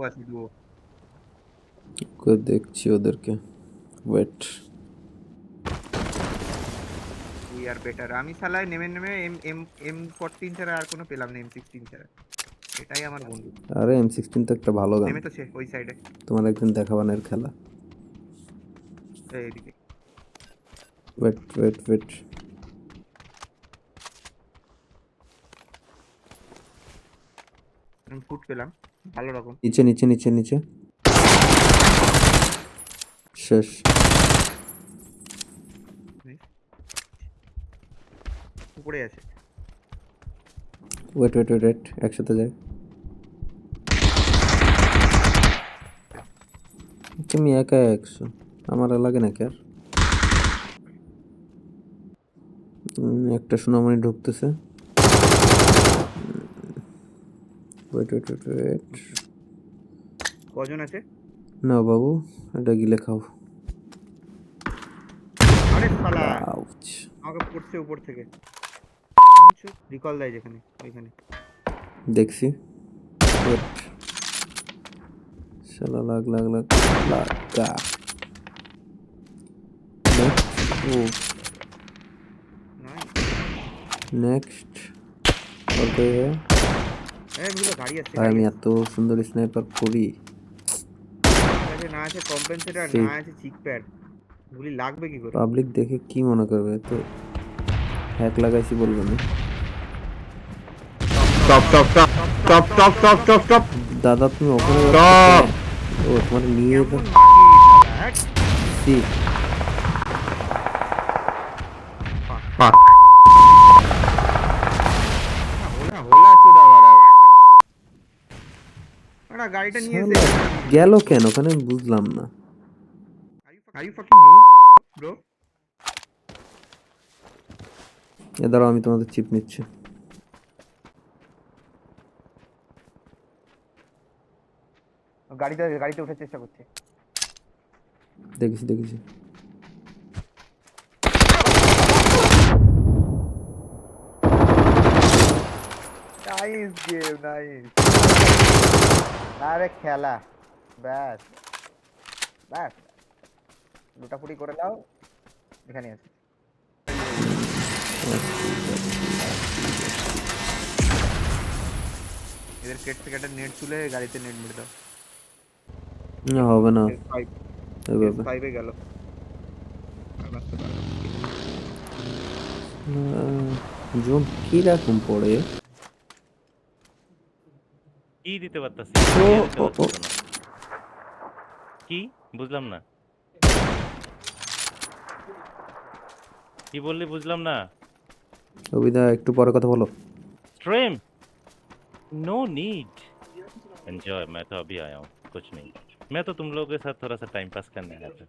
আছি দুও। ওকে দেখছি ওদেরকে। ওয়েট। We are better. আমি শালায় নেমে নেমে এম এম M14 ছাড়া আর কোনো পেলাম না, M16 ছাড়া। এটাই আমার বন্ধু। আরে M16 তো একটা ভালো গান। নেমে তো সে ওই সাইডে। তোমার একদিন দেখাবানের খেলা। এইদিকে। Wait wait wait. আমি ফুট পেলাম ভালো রকম। নিচে নিচে নিচে নিচে। শেষ। উপরে আছে। ওয়েট ওয়েট ওয়েট ওয়েট, একসাথে যাই। তুমি একা 100, আমার লাগে নাকি আর। একটা সোনামণি ঢুকতেছে। Wait wait wait wait. কজন আছে? না বাবু, এটা গিলে খাও। আরে শালা আউচ। আমাকে পড়ছে উপর থেকে। রিকল দেয় যেখানে ওইখানে। দেখছি। ওয়েট। শালা লাগ লাগ লাগ লাগা। ও নাই নেক্সট। और कोई है? এগুলো গাড়ি আছে, ভাই গাড়ি আমি আছে। এত সুন্দর স্নাইপার করি। আমার কাছে না আছে কম্পেনসেটর, সে না আছে চিক প্যাড। গুলি লাগবে কি করে? পাবলিক দেখে কি মনে করবে, তো হ্যাক লাগাইছি বলবে না। Stop stop stop stop stop stop stop stop. দাদা তুমি ওখানে স্টপ। ও তোমার নিয়ে কেমন মাগি শালা, হ্যাট। সি। ফাক। হোলা চোদা বাড়া। আরে গাড়িটা নিয়ে এসে গেল কেন ওখানে বুঝলাম না। Are you fucking no bro? এ দাঁড়াও আমি তোমাদের চিপ নিচ্ছি। গাড়িতে ওঠার চেষ্টা করছে। দেখেছি দেখেছি। Nice game, nice. আরে খেলা ব্যাস ব্যাস, লুটাফুটি করে দাও। এখানে আছে। এদের কেট থেকে একটা নেট তুলে গাড়িতে নেট মেরে দাও। না হবে না এভাবে। S5 এ গেল। জোন কিরকম পড়ে? কি দিতে পারতাছি? ও ইয়ে দিতে ও ও পারতাছি না। কি? বুঝলাম না। কি বললি বুঝলাম না। অভিদা একটু পরে কথা বলো। Stream no need enjoy. मैं तो अभी आया हूँ, कुछ नहीं। मैं तो तुम लोगों के साथ थोड़ा सा टाइम पास करने आया था।